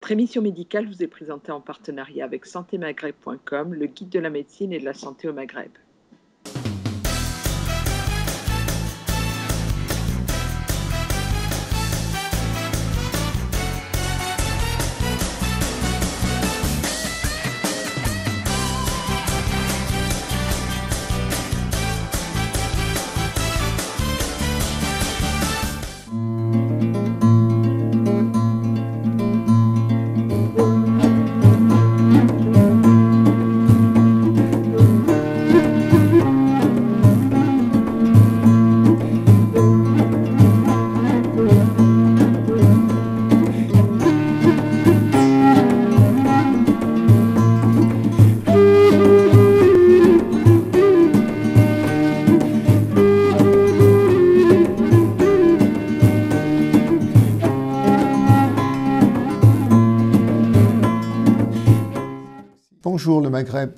Votre émission médicale vous est présentée en partenariat avec santémaghreb.com, le guide de la médecine et de la santé au Maghreb. Bonjour le Maghreb.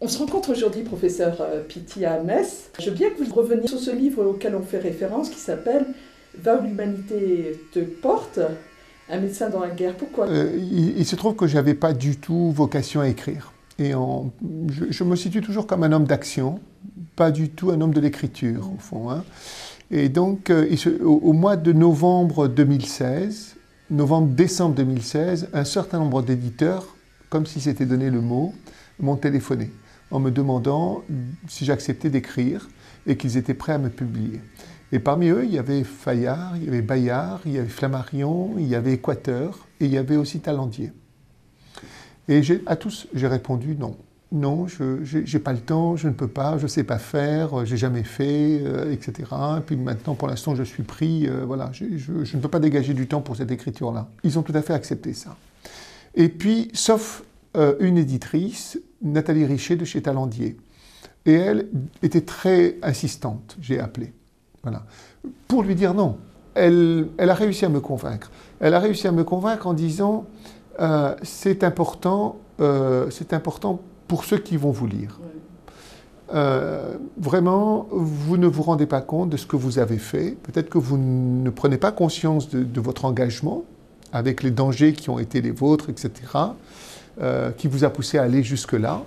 On se rencontre aujourd'hui, professeur Piti à Metz. Je veux bien que vous reveniez sur ce livre auquel on fait référence qui s'appelle « Va où l'humanité te porte », un médecin dans la guerre. Pourquoi Il se trouve que je n'avais pas du tout vocation à écrire. Et je me situe toujours comme un homme d'action, pas du tout un homme de l'écriture, au fond. Hein. Et donc, au mois de novembre 2016, novembre-décembre 2016, un certain nombre d'éditeurs, comme si c'était donné le mot, m'ont téléphoné en me demandant si j'acceptais d'écrire et qu'ils étaient prêts à me publier. Et parmi eux, il y avait Fayard, il y avait Bayard, il y avait Flammarion, il y avait Équateur et il y avait aussi Talandier. Et à tous, j'ai répondu non. Non, je n'ai pas le temps, je ne peux pas, je ne sais pas faire, je n'ai jamais fait, etc. Et puis maintenant, pour l'instant, je suis pris, voilà, je ne peux pas dégager du temps pour cette écriture-là. Ils ont tout à fait accepté ça. Et puis, sauf une éditrice, Nathalie Richet de chez Talandier. Et elle était très insistante, j'ai appelé. Voilà. Pour lui dire non. Elle a réussi à me convaincre. Elle a réussi à me convaincre en disant c'est important pour ceux qui vont vous lire. Vraiment, vous ne vous rendez pas compte de ce que vous avez fait. Peut-être que vous ne prenez pas conscience de votre engagement, avec les dangers qui ont été les vôtres, etc., qui vous a poussé à aller jusque-là.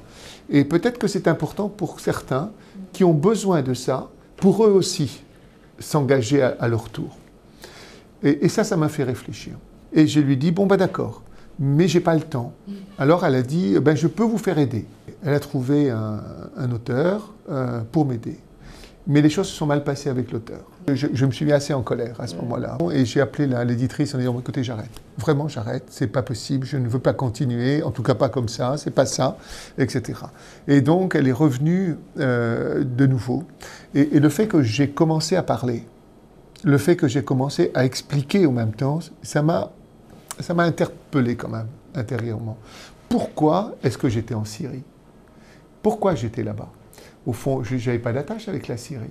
Et peut-être que c'est important pour certains qui ont besoin de ça, pour eux aussi, s'engager à leur tour. Et ça m'a fait réfléchir. Et je lui dis, bon, ben d'accord, mais j'ai pas le temps. Alors elle a dit, ben je peux vous faire aider. Elle a trouvé un auteur pour m'aider. Mais les choses se sont mal passées avec l'auteur. Je me suis mis assez en colère à ce moment-là. Et j'ai appelé l'éditrice en disant, écoutez, j'arrête. Vraiment, j'arrête. C'est pas possible. Je ne veux pas continuer. En tout cas, pas comme ça. C'est pas ça, etc. Et donc, elle est revenue de nouveau. Et le fait que j'ai commencé à parler, le fait que j'ai commencé à expliquer en même temps, ça m'a interpellé quand même, intérieurement. Pourquoi est-ce que j'étais en Syrie? Pourquoi j'étais là-bas? Au fond, je n'avais pas d'attache avec la Syrie.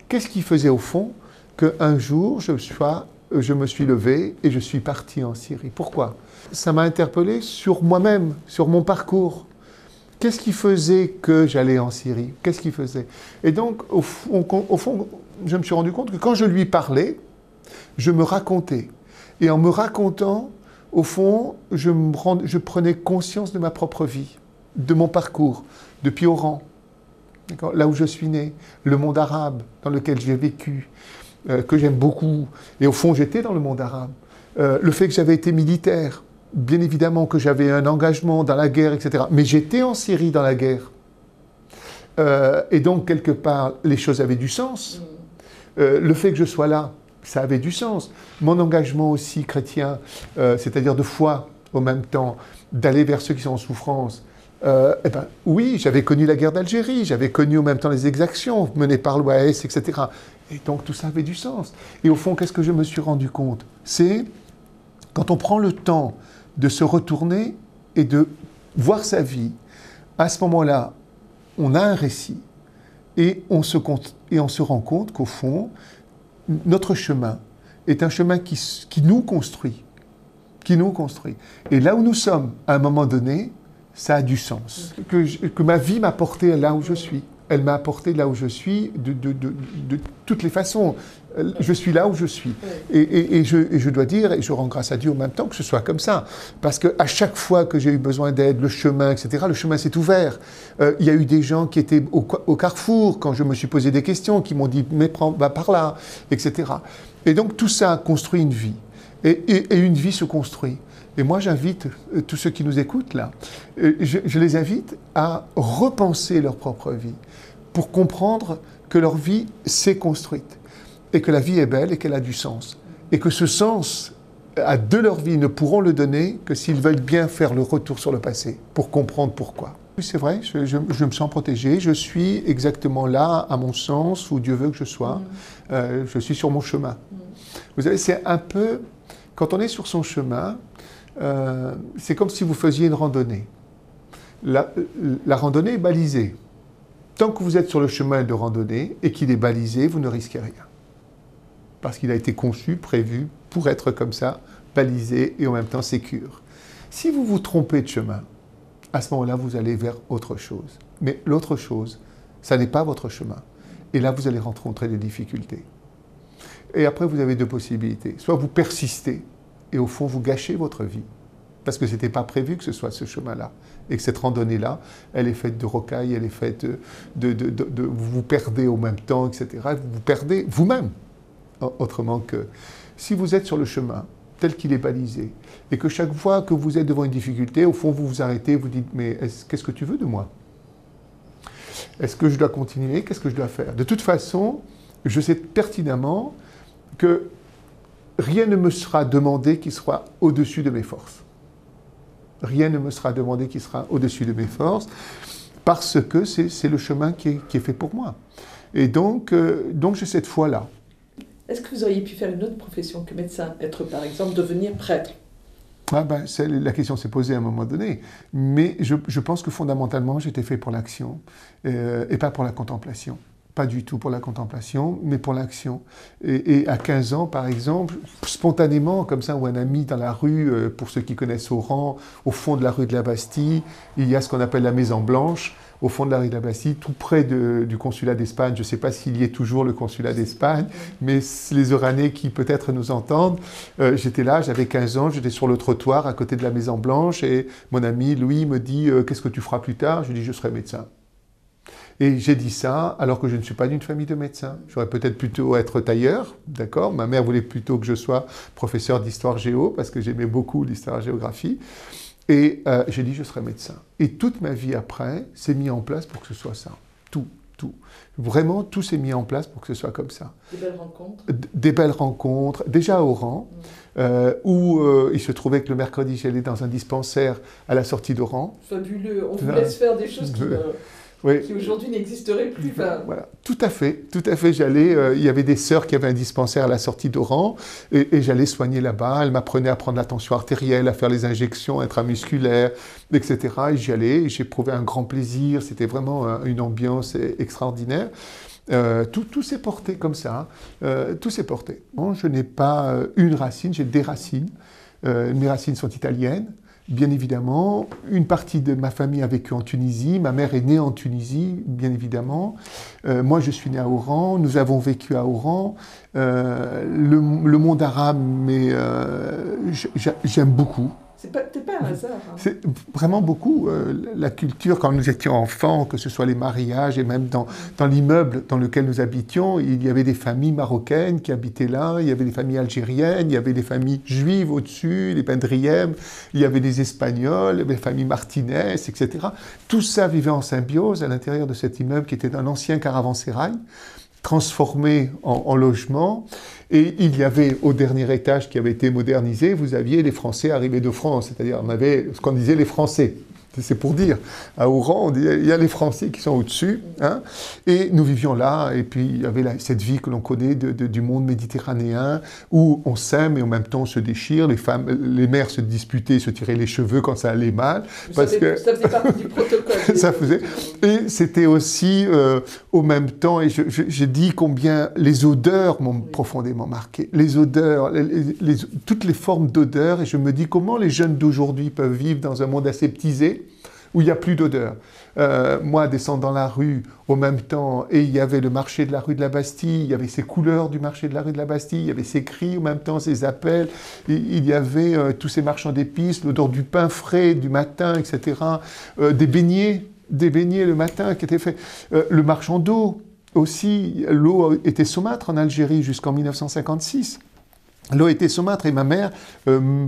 Qu'est-ce qui faisait au fond qu'un jour, je me suis levé et je suis parti en Syrie? Pourquoi? Ça m'a interpellé sur moi-même, sur mon parcours. Qu'est-ce qui faisait que j'allais en Syrie? Qu'est-ce qui faisait? Et donc, au fond, je me suis rendu compte que quand je lui parlais, je me racontais. Et en me racontant, au fond, je prenais conscience de ma propre vie, de mon parcours, depuis Oran. Là où je suis né, le monde arabe dans lequel j'ai vécu, que j'aime beaucoup. Et au fond, j'étais dans le monde arabe. Le fait que j'avais été militaire, bien évidemment que j'avais un engagement dans la guerre, etc. Mais j'étais en Syrie dans la guerre. Et donc, quelque part, les choses avaient du sens. Le fait que je sois là, ça avait du sens. Mon engagement aussi chrétien, c'est-à-dire de foi, au même temps, d'aller vers ceux qui sont en souffrance, oui, j'avais connu la guerre d'Algérie, j'avais connu en même temps les exactions menées par l'OAS, etc. Et donc tout ça avait du sens. Et au fond, qu'est-ce que je me suis rendu compte? C'est quand on prend le temps de se retourner et de voir sa vie, à ce moment-là, on a un récit et on se rend compte qu'au fond, notre chemin est un chemin qui nous construit. Et là où nous sommes, à un moment donné, ça a du sens. Que ma vie m'a porté là où je suis. Elle m'a apporté là où je suis de toutes les façons. Je suis là où je suis. Et je dois dire, et je rends grâce à Dieu en même temps que ce soit comme ça. Parce qu'à chaque fois que j'ai eu besoin d'aide, le chemin, etc., le chemin s'est ouvert. Il y a eu des gens qui étaient au carrefour, quand je me suis posé des questions, qui m'ont dit, mais va par là, etc. Et donc tout ça a construit une vie. Et une vie se construit. Et moi, j'invite tous ceux qui nous écoutent là, je les invite à repenser leur propre vie pour comprendre que leur vie s'est construite et que la vie est belle et qu'elle a du sens. Et que ce sens de leur vie ne pourront le donner que s'ils veulent bien faire le retour sur le passé pour comprendre pourquoi. Oui, c'est vrai, je me sens protégé, je suis exactement là, à mon sens, où Dieu veut que je sois. Je suis sur mon chemin. Vous savez, c'est un peu... Quand on est sur son chemin, c'est comme si vous faisiez une randonnée. La randonnée est balisée. Tant que vous êtes sur le chemin de randonnée et qu'il est balisé, vous ne risquez rien. Parce qu'il a été conçu, prévu pour être comme ça, balisé et en même temps sécure. Si vous vous trompez de chemin, à ce moment-là, vous allez vers autre chose. Mais l'autre chose, ça n'est pas votre chemin. Et là, vous allez rencontrer des difficultés. Et après, vous avez deux possibilités. Soit vous persistez et au fond, vous gâchez votre vie. Parce que ce n'était pas prévu que ce soit ce chemin-là. Et que cette randonnée-là, elle est faite de rocailles, elle est faite vous vous perdez au même temps, etc. Vous vous perdez vous-même. Autrement que si vous êtes sur le chemin tel qu'il est balisé et que chaque fois que vous êtes devant une difficulté, au fond, vous vous arrêtez, vous dites « mais qu'est-ce que tu veux de moi ? Est-ce que je dois continuer ? Qu'est-ce que je dois faire ?» De toute façon, je sais pertinemment que rien ne me sera demandé qui soit au-dessus de mes forces. Rien ne me sera demandé qui sera au-dessus de mes forces, parce que c'est le chemin qui est fait pour moi. Et donc j'ai cette foi-là. Est-ce que vous auriez pu faire une autre profession que médecin? Être, par exemple, devenir prêtre? La question s'est posée à un moment donné. Mais je pense que fondamentalement, j'étais fait pour l'action et pas pour la contemplation. Pas du tout pour la contemplation, mais pour l'action. Et à 15 ans, par exemple, spontanément, comme ça, ou un ami dans la rue, pour ceux qui connaissent Oran, au fond de la rue de la Bastille, il y a ce qu'on appelle la Maison Blanche, au fond de la rue de la Bastille, tout près du consulat d'Espagne. Je ne sais pas s'il y est toujours le consulat d'Espagne, mais les Oranais qui peut-être nous entendent, j'étais là, j'avais 15 ans, j'étais sur le trottoir à côté de la Maison Blanche, et mon ami Louis me dit « Qu'est-ce que tu feras plus tard ?» Je dis « Je serai médecin ». Et j'ai dit ça alors que je ne suis pas d'une famille de médecins. J'aurais peut-être plutôt être tailleur, d'accord. Ma mère voulait plutôt que je sois professeur d'histoire-géo parce que j'aimais beaucoup l'histoire-géographie. Et j'ai dit je serai médecin. Et toute ma vie après s'est mis en place pour que ce soit ça. Tout. Vraiment, tout s'est mis en place pour que ce soit comme ça. Des belles rencontres. Des belles rencontres. Déjà à Oran, où il se trouvait que le mercredi, j'allais dans un dispensaire à la sortie d'Oran. Fabuleux. On vous laisse faire des choses qui aujourd'hui n'existeraient plus. Voilà, tout à fait. J'allais, il y avait des sœurs qui avaient un dispensaire à la sortie d'Oran, et j'allais soigner là-bas. Elles m'apprenaient à prendre la tension artérielle, à faire les injections intramusculaires, etc. Et j'y allais, et j'éprouvais un grand plaisir. C'était vraiment une ambiance extraordinaire. Tout s'est porté comme ça. Tout s'est porté. Bon, je n'ai pas une racine, j'ai des racines. Mes racines sont italiennes. Bien évidemment, une partie de ma famille a vécu en Tunisie, ma mère est née en Tunisie, bien évidemment. Moi, je suis né à Oran, nous avons vécu à Oran. Le monde arabe, mais j'aime beaucoup. C'est pas un hasard. Hein. C'est vraiment beaucoup. La culture, quand nous étions enfants, que ce soit les mariages et même dans l'immeuble dans lequel nous habitions, il y avait des familles marocaines qui habitaient là, il y avait des familles algériennes, il y avait des familles juives au-dessus, les Pendriem, il y avait des Espagnols, il y avait des familles Martinez, etc. Tout ça vivait en symbiose à l'intérieur de cet immeuble qui était un ancien caravansérail, transformé en logement. Et il y avait au dernier étage qui avait été modernisé, vous aviez les Français arrivés de France, c'est-à-dire on avait ce qu'on disait les Français. C'est pour dire, à Oran, on dit, il y a les Français qui sont au-dessus, hein, et nous vivions là, et puis il y avait cette vie que l'on connaît du monde méditerranéen, où on s'aime et en même temps on se déchire, les mères se disputaient, se tiraient les cheveux quand ça allait mal. Ça faisait partie du protocole. Ça faisait. Et c'était aussi, au même temps, et j'ai dit combien les odeurs m'ont profondément marqué. Les odeurs, toutes les formes d'odeurs, et je me dis comment les jeunes d'aujourd'hui peuvent vivre dans un monde aseptisé, où il n'y a plus d'odeur. Moi, descendant la rue, au même temps, et il y avait le marché de la rue de la Bastille, il y avait ces couleurs du marché de la rue de la Bastille, il y avait ces cris, en même temps, ces appels, il y avait tous ces marchands d'épices, l'odeur du pain frais du matin, etc., des beignets le matin qui étaient faits, le marchand d'eau aussi, l'eau était saumâtre en Algérie jusqu'en 1956. L'eau était saumâtre et ma mère,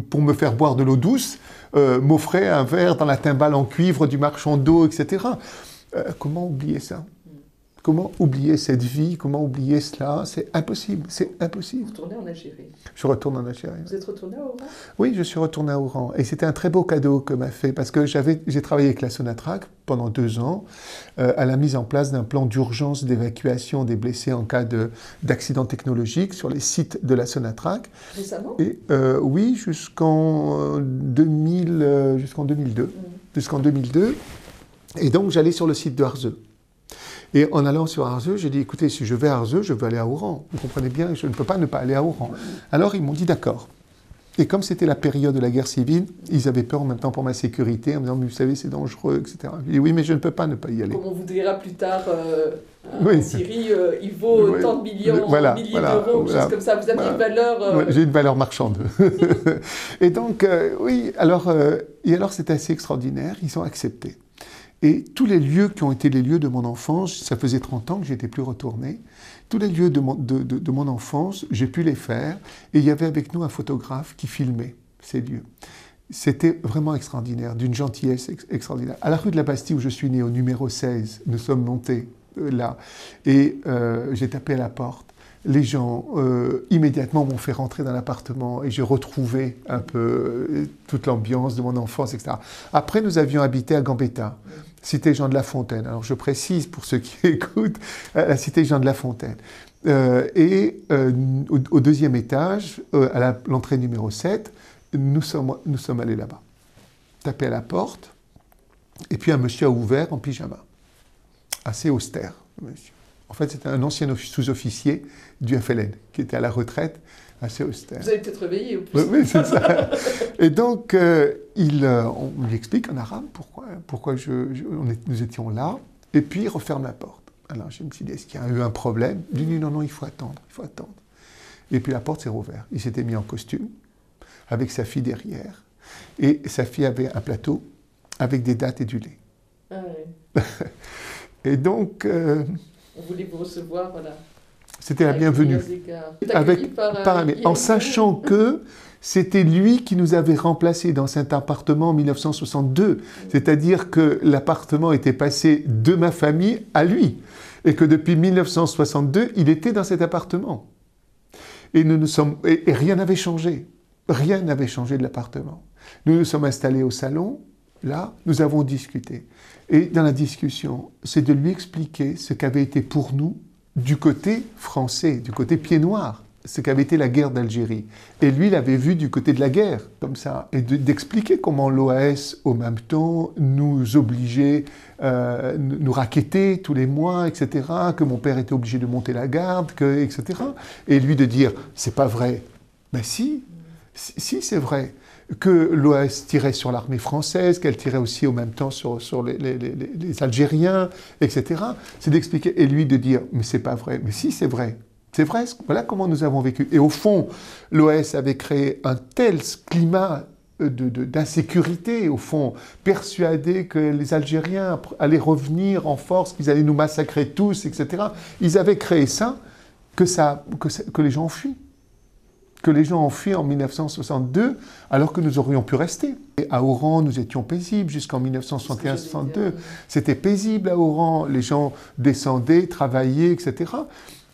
pour me faire boire de l'eau douce, m'offrait un verre dans la timbale en cuivre du marchand d'eau, etc. Comment oublier ça? Comment oublier cette vie? Comment oublier cela? C'est impossible, c'est impossible. Vous retournez en Algérie? Je retourne en Algérie. Vous êtes retourné à Oran? Oui, je suis retourné à Oran. Et c'était un très beau cadeau que m'a fait, parce que j'ai travaillé avec la Sonatrach pendant 2 ans, à la mise en place d'un plan d'urgence d'évacuation des blessés en cas d'accident technologique sur les sites de la Sonatrach. Récemment? Et, oui, jusqu'en 2002. Jusqu'en 2002. Et donc, j'allais sur le site de Arzeu. Et en allant sur Arzeu, j'ai dit, écoutez, si je vais à Arzeu, je veux aller à Oran. Vous comprenez bien, je ne peux pas ne pas aller à Oran. Alors, ils m'ont dit, d'accord. Et comme c'était la période de la guerre civile, ils avaient peur en même temps pour ma sécurité, en me disant, mais vous savez, c'est dangereux, etc. J'ai dit, oui, mais je ne peux pas ne pas y aller. Comme on vous dira plus tard, oui. en Syrie, il vaut tant de milliers d'euros, choses comme ça. Vous avez une valeur... J'ai une valeur marchande. Et donc, oui, alors c'était assez extraordinaire, ils ont accepté. Et tous les lieux qui ont été les lieux de mon enfance, ça faisait 30 ans que je n'étais plus retourné, tous les lieux de mon enfance, j'ai pu les faire, et il y avait avec nous un photographe qui filmait ces lieux. C'était vraiment extraordinaire, d'une gentillesse extraordinaire. À la rue de la Bastille, où je suis né, au numéro 16, nous sommes montés là, et j'ai tapé à la porte. Les gens, immédiatement, m'ont fait rentrer dans l'appartement et j'ai retrouvé un peu toute l'ambiance de mon enfance, etc. Après, nous avions habité à Gambetta, cité Jean de La Fontaine. Alors, je précise pour ceux qui écoutent, la cité Jean de La Fontaine. Au 2e étage, à l'entrée numéro 7, nous sommes allés là-bas. Tapé à la porte, et puis un monsieur a ouvert en pyjama. Assez austère, monsieur. En fait, c'était un ancien sous-officier du FLN qui était à la retraite, assez austère. Vous avez peut-être réveillé, au plus. Oui, c'est ça. Et donc, on lui explique en arabe pourquoi nous étions là, et puis il referme la porte. Alors, je me suis dit, est-ce qu'il y a eu un problème? Il dit, non, il faut attendre. Et puis la porte s'est rouverte. Il s'était mis en costume, avec sa fille derrière, et sa fille avait un plateau avec des dattes et du lait. Ah oui. Et donc... on voulait vous recevoir, voilà. C'était la bienvenue. En sachant que c'était lui qui nous avait remplacés dans cet appartement en 1962. C'est-à-dire que l'appartement était passé de ma famille à lui. Et que depuis 1962, il était dans cet appartement. Et rien n'avait changé. Rien n'avait changé de l'appartement. Nous nous sommes installés au salon. Là, nous avons discuté. Et dans la discussion, c'est de lui expliquer ce qu'avait été pour nous, du côté français, du côté pied noir, ce qu'avait été la guerre d'Algérie. Et lui, il avait vu du côté de la guerre, comme ça. Et d'expliquer comment l'OAS, au même temps, nous obligeait, nous raquettait tous les mois, etc., que mon père était obligé de monter la garde, etc. Et lui de dire, c'est pas vrai. Ben si, c'est vrai. Que l'OAS tirait sur l'armée française, qu'elle tirait aussi au même temps sur les Algériens, etc. C'est d'expliquer, et lui de dire, mais c'est pas vrai. Mais si, c'est vrai. C'est vrai, voilà comment nous avons vécu. Et au fond, l'OAS avait créé un tel climat d'insécurité, au fond, persuadé que les Algériens allaient revenir en force, qu'ils allaient nous massacrer tous, etc. Ils avaient créé ça, que les gens ont fui. Que les gens ont fui en 1962, alors que nous aurions pu rester. Et à Oran, nous étions paisibles jusqu'en 1961-62. C'était paisible à Oran, les gens descendaient, travaillaient, etc.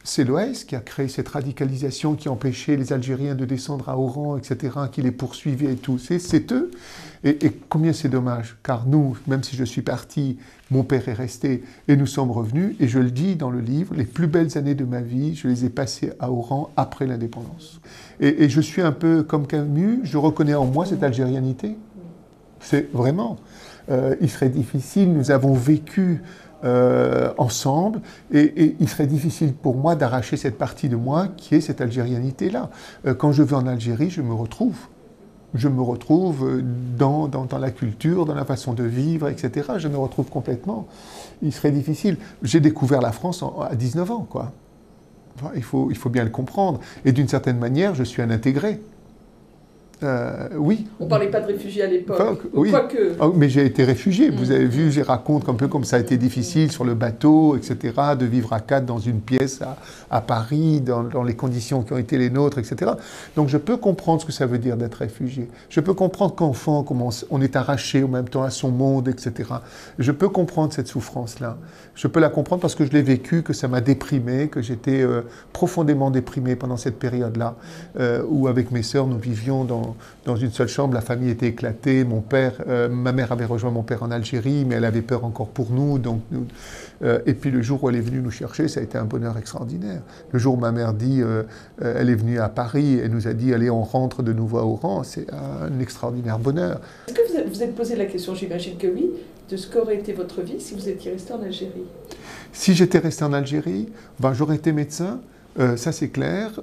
C'est l'OAS qui a créé cette radicalisation qui empêchait les Algériens de descendre à Oran, etc., qui les poursuivait et tout. C'est eux. Et combien c'est dommage, car nous, même si je suis parti, mon père est resté et nous sommes revenus. Et je le dis dans le livre, les plus belles années de ma vie, je les ai passées à Oran après l'indépendance. Et je suis un peu comme Camus, je reconnais en moi cette algérianité. C'est vraiment. Il serait difficile, nous avons vécu ensemble, et il serait difficile pour moi d'arracher cette partie de moi qui est cette algérianité-là. Quand je vais en Algérie, je me retrouve. Je me retrouve dans la culture, dans la façon de vivre, etc. Je me retrouve complètement. Il serait difficile. J'ai découvert la France à 19 ans, quoi. Enfin, il faut bien le comprendre. Et d'une certaine manière, je suis un intégré. Oui. On ne parlait pas de réfugiés à l'époque. Enfin, oui. Quoique. Oh, mais j'ai été réfugié. Vous avez vu, je raconte un peu comme ça a été difficile sur le bateau, etc., de vivre à 4 dans une pièce à Paris, dans les conditions qui ont été les nôtres, etc. Donc je peux comprendre ce que ça veut dire d'être réfugié. Je peux comprendre qu'enfant, comment on est arraché en même temps à son monde, etc. Je peux comprendre cette souffrance-là. Je peux la comprendre parce que je l'ai vécu, que ça m'a déprimé, que j'étais profondément déprimé pendant cette période-là, où avec mes sœurs, nous vivions dans une seule chambre, la famille était éclatée, ma mère avait rejoint mon père en Algérie, mais elle avait peur encore pour nous, et puis le jour où elle est venue nous chercher, ça a été un bonheur extraordinaire. Le jour où ma mère dit, elle est venue à Paris, et nous a dit, allez, on rentre de nouveau à Oran, c'est un extraordinaire bonheur. Est-ce que vous êtes posé la question, j'imagine que oui, de ce qu'aurait été votre vie si vous étiez resté en Algérie? Si j'étais resté en Algérie, j'aurais été médecin. Ça c'est clair.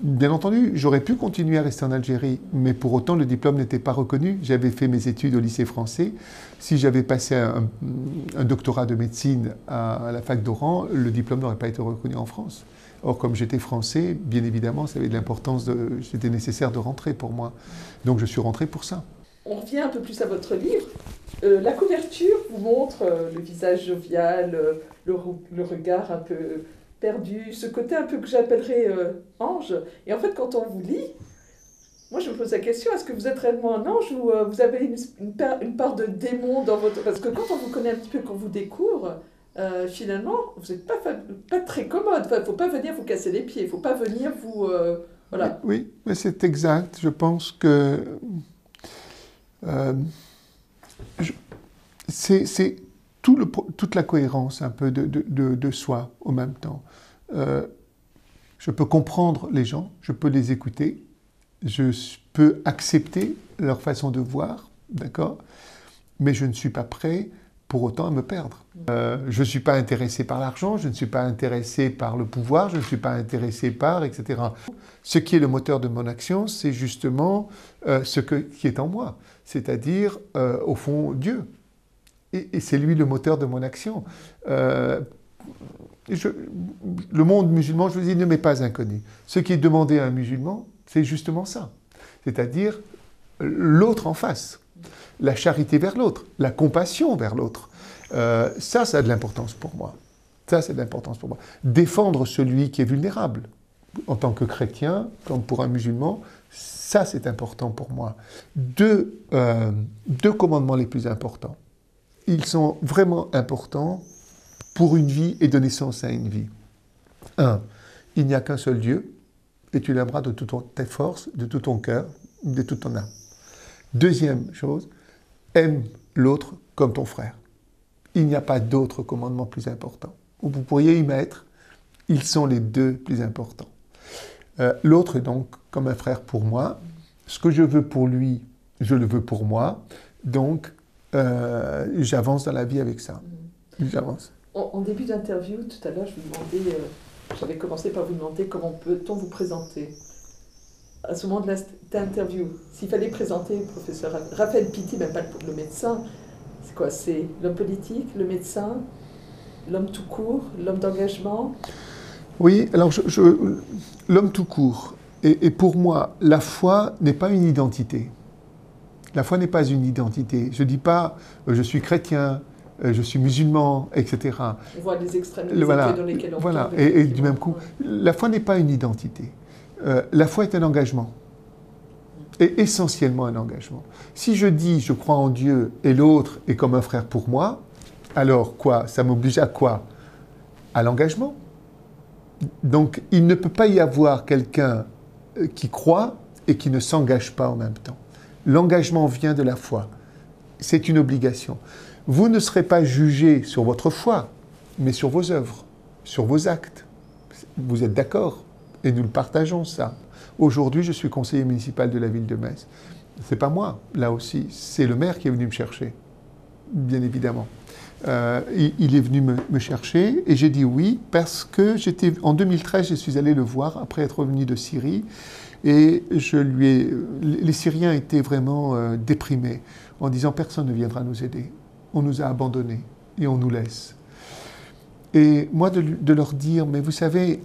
Bien entendu, j'aurais pu continuer à rester en Algérie, mais pour autant le diplôme n'était pas reconnu. J'avais fait mes études au lycée français. Si j'avais passé un doctorat de médecine à la fac d'Oran, le diplôme n'aurait pas été reconnu en France. Or, comme j'étais français, bien évidemment, ça avait de l'importance, c'était nécessaire de rentrer pour moi. Donc je suis rentré pour ça. On revient un peu plus à votre livre. La couverture vous montre le visage jovial, le regard un peu perdu, ce côté un peu que j'appellerais ange. Et en fait, quand on vous lit, moi je me pose la question, est-ce que vous êtes réellement un ange ou vous avez une part de démon dans votre... Parce que quand on vous connaît un petit peu, qu'on vous découvre, finalement, vous n'êtes pas très commode. Il ne faut pas venir vous casser les pieds, il ne faut pas venir vous... voilà. Oui, mais c'est exact. Je pense que... c'est toute la cohérence un peu de soi au même temps. Je peux comprendre les gens, je peux les écouter, je peux accepter leur façon de voir, d'accord, mais je ne suis pas prêt pour autant à me perdre. Je ne suis pas intéressé par l'argent, je ne suis pas intéressé par le pouvoir, je ne suis pas intéressé par, etc. Ce qui est le moteur de mon action, c'est justement qui est en moi, c'est-à-dire, au fond, Dieu. Et c'est lui le moteur de mon action. Le monde musulman, je vous dis, ne m'est pas inconnu. Ce qui est demandé à un musulman, c'est justement ça. C'est-à-dire l'autre en face, la charité vers l'autre, la compassion vers l'autre. Ça a de l'importance pour moi. Ça, c'est de l'importance pour moi. Défendre celui qui est vulnérable. En tant que chrétien, comme pour un musulman, ça, c'est important pour moi. Deux commandements les plus importants. Ils sont vraiment importants pour une vie et donner sens à une vie. 1. Il n'y a qu'un seul Dieu, et tu l'aimeras de toute ta force, de tout ton cœur, de toute ton âme. Deuxième chose, aime l'autre comme ton frère. Il n'y a pas d'autre commandement plus important. Vous pourriez y mettre, ils sont les deux plus importants. L'autre est donc comme un frère pour moi. Ce que je veux pour lui, je le veux pour moi. Donc, j'avance dans la vie avec ça. J'avance. En début d'interview, tout à l'heure, j'avais commencé par vous demander comment peut-on vous présenter. À ce moment de l'interview, s'il fallait présenter le professeur Raphaël Pitti, même pas le médecin, c'est quoi? C'est l'homme politique, le médecin, l'homme tout court, l'homme d'engagement? Oui, alors l'homme tout court. Et pour moi, la foi n'est pas une identité. La foi n'est pas une identité. Je ne dis pas je suis chrétien, je suis musulman, etc. On voit les extrémités voilà, dans lesquelles on voilà. tombe. Et du même coup, la foi n'est pas une identité. La foi est un engagement. Et essentiellement un engagement. Si je dis je crois en Dieu et l'autre est comme un frère pour moi, alors quoi? Ça m'oblige à quoi? À l'engagement. Donc il ne peut pas y avoir quelqu'un qui croit et qui ne s'engage pas en même temps. L'engagement vient de la foi. C'est une obligation. Vous ne serez pas jugé sur votre foi, mais sur vos œuvres, sur vos actes. Vous êtes d'accord? Et nous le partageons, ça. Aujourd'hui, je suis conseiller municipal de la ville de Metz. Ce n'est pas moi, là aussi. C'est le maire qui est venu me chercher, bien évidemment. Il est venu me chercher et j'ai dit oui parce que en 2013, je suis allé le voir après être revenu de Syrie Et les Syriens étaient vraiment déprimés en disant personne ne viendra nous aider. On nous a abandonnés et on nous laisse. Et moi de leur dire, mais vous savez,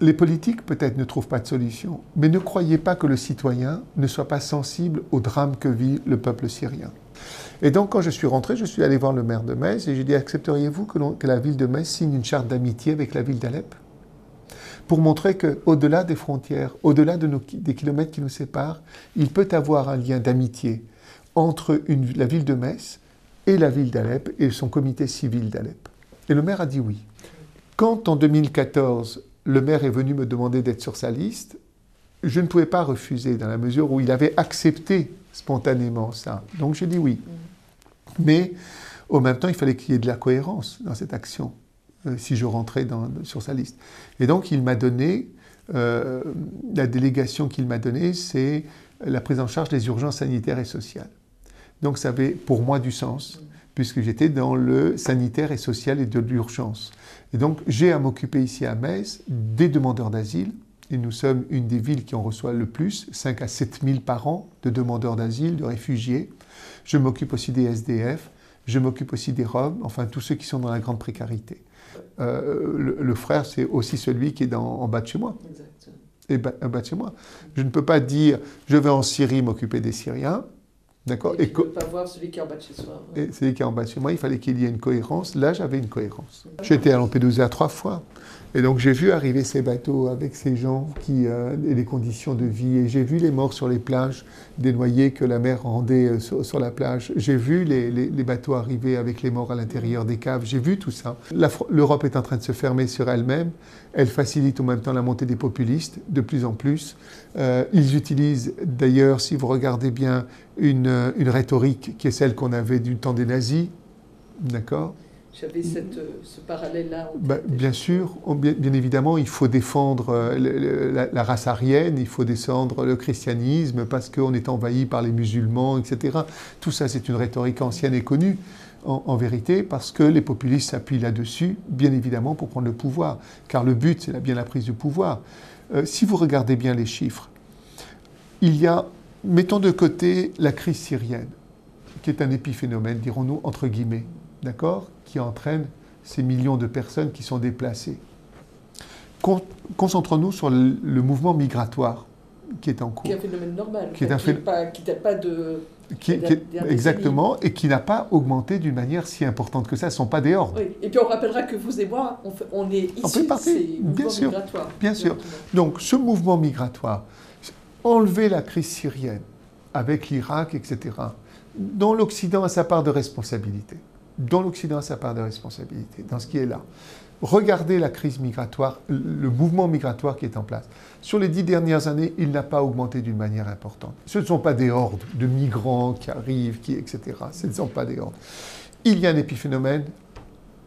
les politiques peut-être ne trouvent pas de solution, mais ne croyez pas que le citoyen ne soit pas sensible au drame que vit le peuple syrien. Et donc quand je suis rentré, je suis allé voir le maire de Metz et j'ai dit, accepteriez-vous que la ville de Metz signe une charte d'amitié avec la ville d'Alep ? Pour montrer qu'au-delà des frontières, au-delà des kilomètres qui nous séparent, il peut y avoir un lien d'amitié entre la ville de Metz et la ville d'Alep et son comité civil d'Alep. Et le maire a dit oui. Quand en 2014, le maire est venu me demander d'être sur sa liste, je ne pouvais pas refuser dans la mesure où il avait accepté spontanément ça. Donc j'ai dit oui. Mais au même temps, il fallait qu'il y ait de la cohérence dans cette action, si je rentrais sur sa liste. Et donc il m'a donné, la délégation qu'il m'a donnée, c'est la prise en charge des urgences sanitaires et sociales. Donc ça avait pour moi du sens, puisque j'étais dans le sanitaire et social et de l'urgence. Et donc j'ai à m'occuper ici à Metz des demandeurs d'asile, et nous sommes une des villes qui en reçoit le plus, 5 à 7 000 par an de demandeurs d'asile, de réfugiés. Je m'occupe aussi des SDF, je m'occupe aussi des Roms, enfin tous ceux qui sont dans la grande précarité. Le frère, c'est aussi celui qui est en bas de chez moi. Exactement. En bas de chez moi. Je ne peux pas dire, je vais en Syrie m'occuper des Syriens. D'accord. Et tu ne peux pas voir celui qui est en bas de chez soi. Et celui qui est en bas de chez moi, il fallait qu'il y ait une cohérence. Là, j'avais une cohérence. J'étais à Lampedusa 3 fois. Et donc, j'ai vu arriver ces bateaux avec ces gens et les conditions de vie. Et j'ai vu les morts sur les plages, des noyés que la mer rendait sur la plage. J'ai vu les bateaux arriver avec les morts à l'intérieur des caves. J'ai vu tout ça. L'Europe est en train de se fermer sur elle-même. Elle facilite en même temps la montée des populistes, de plus en plus. Ils utilisent, d'ailleurs, si vous regardez bien, une rhétorique qui est celle qu'on avait du temps des nazis. D'accord ? J'avais ce parallèle-là. Bien sûr, bien évidemment, il faut défendre la race aryenne, il faut descendre le christianisme parce qu'on est envahi par les musulmans, etc. Tout ça, c'est une rhétorique ancienne et connue, en vérité, parce que les populistes s'appuient là-dessus, bien évidemment, pour prendre le pouvoir. Car le but, c'est bien la prise du pouvoir. Si vous regardez bien les chiffres, il y a, mettons de côté la crise syrienne, qui est un épiphénomène, dirons-nous, entre guillemets, d'accord, qui entraîne ces millions de personnes qui sont déplacées. Concentrons-nous sur le mouvement migratoire qui est en cours. Qui est un phénomène normal, qui n'a pas de... Exactement, et qui n'a pas augmenté d'une manière si importante que ça. Ce ne sont pas des hordes. Oui. Et puis on rappellera que vous et moi, on est issus de ces mouvements migratoires. Bien sûr. Donc ce mouvement migratoire, enlever la crise syrienne avec l'Irak, etc., dont l'Occident a sa part de responsabilité. Dans ce qui est là. Regardez la crise migratoire, le mouvement migratoire qui est en place. Sur les 10 dernières années, il n'a pas augmenté d'une manière importante. Ce ne sont pas des hordes de migrants qui arrivent, etc. Ce ne sont pas des hordes. Il y a un épiphénomène,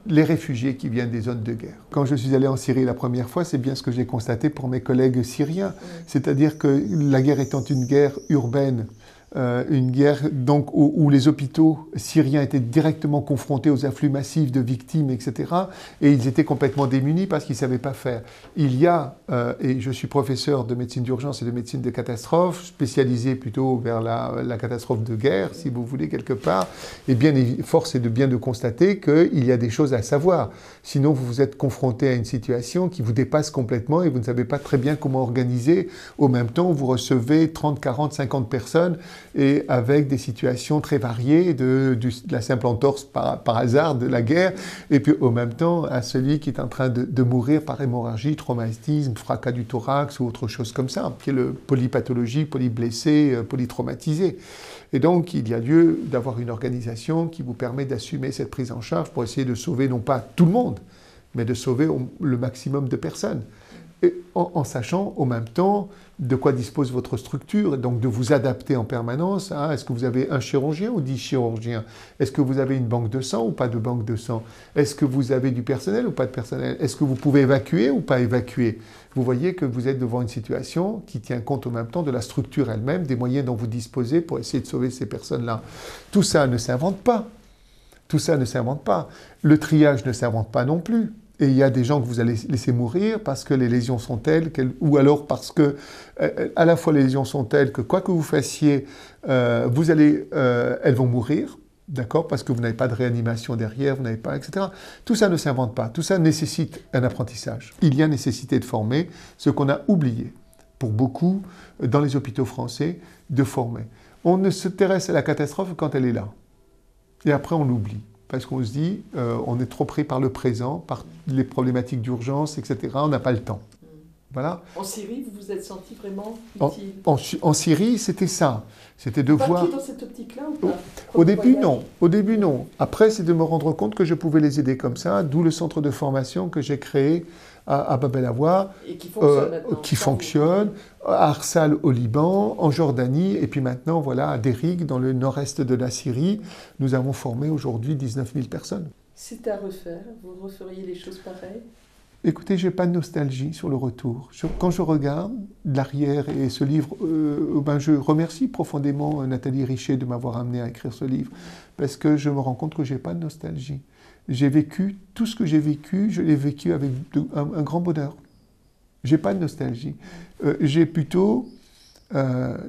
les réfugiés qui viennent des zones de guerre. Quand je suis allé en Syrie la première fois, c'est bien ce que j'ai constaté pour mes collègues syriens. C'est-à-dire que la guerre étant une guerre urbaine, une guerre donc, où les hôpitaux syriens étaient directement confrontés aux afflux massifs de victimes, etc. Et ils étaient complètement démunis parce qu'ils ne savaient pas faire. Il y a, et je suis professeur de médecine d'urgence et de médecine de catastrophe, spécialisé plutôt vers la catastrophe de guerre, si vous voulez, quelque part. Et bien, force est de constater qu'il y a des choses à savoir. Sinon, vous vous êtes confronté à une situation qui vous dépasse complètement et vous ne savez pas très bien comment organiser. Au même temps, vous recevez 30, 40, 50 personnes et avec des situations très variées, de la simple entorse par hasard de la guerre, et puis au même temps à celui qui est en train de mourir par hémorragie, traumatisme, fracas du thorax ou autre chose comme ça, qui est le polypathologie, polyblessé, polytraumatisé. Et donc il y a lieu d'avoir une organisation qui vous permet d'assumer cette prise en charge pour essayer de sauver non pas tout le monde, mais de sauver le maximum de personnes. Et en sachant au même temps de quoi dispose votre structure, et donc de vous adapter en permanence à est-ce que vous avez un chirurgien ou 10 chirurgiens? Est-ce que vous avez une banque de sang ou pas de banque de sang? Est-ce que vous avez du personnel ou pas de personnel? Est-ce que vous pouvez évacuer ou pas évacuer? Vous voyez que vous êtes devant une situation qui tient compte au même temps de la structure elle-même, des moyens dont vous disposez pour essayer de sauver ces personnes-là. Tout ça ne s'invente pas. Tout ça ne s'invente pas. Le triage ne s'invente pas non plus. Et il y a des gens que vous allez laisser mourir parce que les lésions sont telles, ou alors parce que à la fois les lésions sont telles que quoi que vous fassiez, elles vont mourir, d'accord, parce que vous n'avez pas de réanimation derrière, vous n'avez pas, etc. Tout ça ne s'invente pas, tout ça nécessite un apprentissage. Il y a nécessité de former, ce qu'on a oublié pour beaucoup dans les hôpitaux français, de former. On ne s'intéresse à la catastrophe quand elle est là. Et après on l'oublie. Parce qu'on se dit, on est trop pris par le présent, par les problématiques d'urgence, etc. On n'a pas le temps. Voilà. En Syrie, vous vous êtes senti vraiment utile? En Syrie, c'était ça. C'était de voir... Vous dans cette optique-là ou pas? Au début, non. Au début, non. Après, c'est de me rendre compte que je pouvais les aider comme ça, d'où le centre de formation que j'ai créé à Bab el Awa, qui fonctionne, à Arsal au Liban, en Jordanie, et puis maintenant, voilà, à Derig, dans le nord-est de la Syrie. Nous avons formé aujourd'hui 19 000 personnes. C'est à refaire. Vous referiez les choses pareilles? Écoutez, je n'ai pas de nostalgie sur le retour. Quand je regarde l'arrière et ce livre, je remercie profondément Nathalie Richet de m'avoir amené à écrire ce livre, parce que je me rends compte que je n'ai pas de nostalgie. J'ai vécu, tout ce que j'ai vécu, je l'ai vécu avec un grand bonheur. Je n'ai pas de nostalgie. J'ai plutôt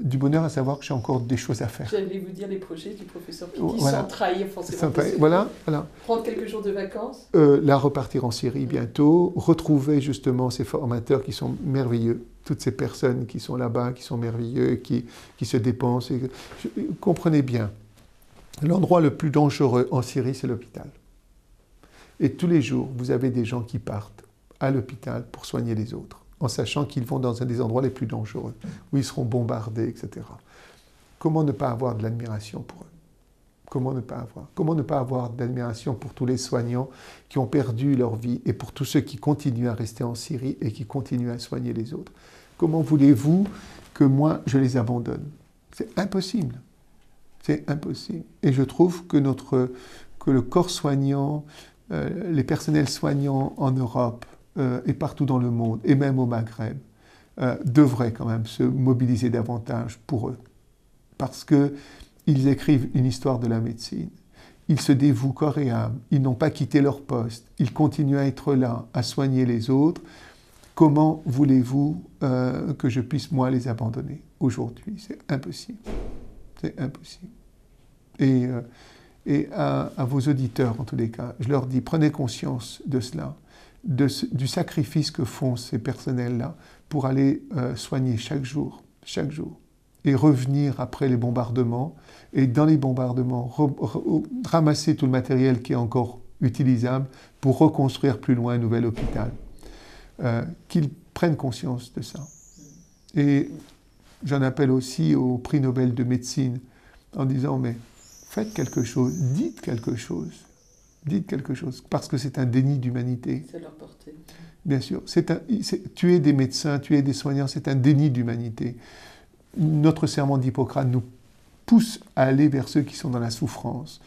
du bonheur à savoir que j'ai encore des choses à faire. J'allais vous dire les projets du professeur Pitti, voilà. Sans trahir forcément. Voilà. Prendre quelques jours de vacances. Là, repartir en Syrie bientôt, retrouver justement ces formateurs qui sont merveilleux, toutes ces personnes qui sont là-bas, qui sont merveilleux, qui se dépensent. Comprenez bien, l'endroit le plus dangereux en Syrie, c'est l'hôpital. Et tous les jours, vous avez des gens qui partent à l'hôpital pour soigner les autres, en sachant qu'ils vont dans un des endroits les plus dangereux, où ils seront bombardés, etc. Comment ne pas avoir de l'admiration pour eux? Comment ne pas avoir de l'admiration pour tous les soignants qui ont perdu leur vie et pour tous ceux qui continuent à rester en Syrie et qui continuent à soigner les autres? Comment voulez-vous que moi, je les abandonne? C'est impossible. C'est impossible. Et je trouve que le corps soignant, les personnels soignants en Europe et partout dans le monde, et même au Maghreb, devraient quand même se mobiliser davantage pour eux. Parce qu'ils écrivent une histoire de la médecine. Ils se dévouent corps et âme. Ils n'ont pas quitté leur poste. Ils continuent à être là, à soigner les autres. Comment voulez-vous que je puisse, moi, les abandonner aujourd'hui? C'est impossible. C'est impossible. Et à vos auditeurs, en tous les cas, je leur dis, prenez conscience de cela, du sacrifice que font ces personnels-là pour aller soigner chaque jour, et revenir après les bombardements, et dans les bombardements, ramasser tout le matériel qui est encore utilisable pour reconstruire plus loin un nouvel hôpital. Qu'ils prennent conscience de ça. Et j'en appelle aussi au prix Nobel de médecine, en disant, mais faites quelque chose, dites quelque chose, parce que c'est un déni d'humanité. C'est leur portée. Bien sûr, tuer des médecins, tuer des soignants, c'est un déni d'humanité. Notre serment d'Hippocrate nous pousse à aller vers ceux qui sont dans la souffrance.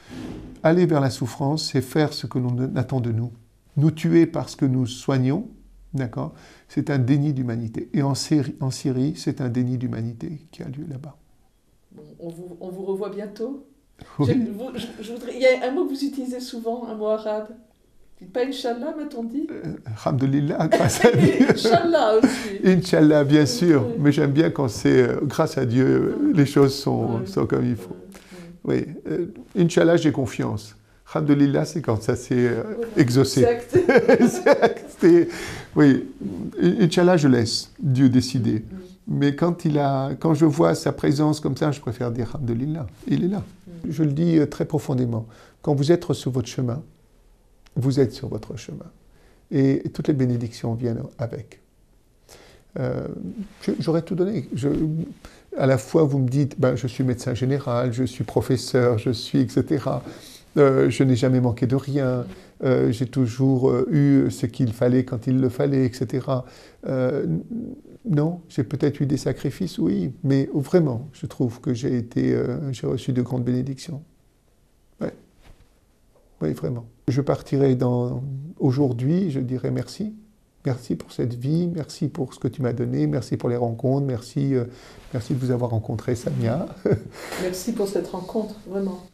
Aller vers la souffrance, c'est faire ce que l'on attend de nous. Nous tuer parce que nous soignons, d'accord, c'est un déni d'humanité. Et en Syrie, c'est un déni d'humanité qui a lieu là-bas. Bon, on vous revoit bientôt. Oui. Il y a un mot que vous utilisez souvent, un mot arabe. Dites pas Inch'Allah, m'a-t-on dit? Alhamdulillah, grâce à Dieu. Inch'Allah aussi. Inch'Allah, bien sûr. Mais j'aime bien quand c'est grâce à Dieu, les choses sont comme il faut. Oui. Inch'Allah, j'ai confiance. Alhamdulillah, c'est quand ça s'est exaucé. Exact. Oui. Inch'Allah, je laisse Dieu décider. Mais quand je vois sa présence comme ça, je préfère dire Alhamdulillah. Il est là. Je le dis très profondément. Quand vous êtes sur votre chemin, vous êtes sur votre chemin. Et toutes les bénédictions viennent avec. J'aurais tout donné. À la fois, vous me dites, je suis médecin général, je suis professeur, je suis, etc. Je n'ai jamais manqué de rien. J'ai toujours eu ce qu'il fallait quand il le fallait, etc. Non, j'ai peut-être eu des sacrifices, oui, mais vraiment, je trouve que j'ai reçu de grandes bénédictions. Ouais. Oui, vraiment. Je partirai aujourd'hui, je dirais merci. Merci pour cette vie, merci pour ce que tu m'as donné, merci pour les rencontres, merci de vous avoir rencontré, Samia. Merci pour cette rencontre, vraiment.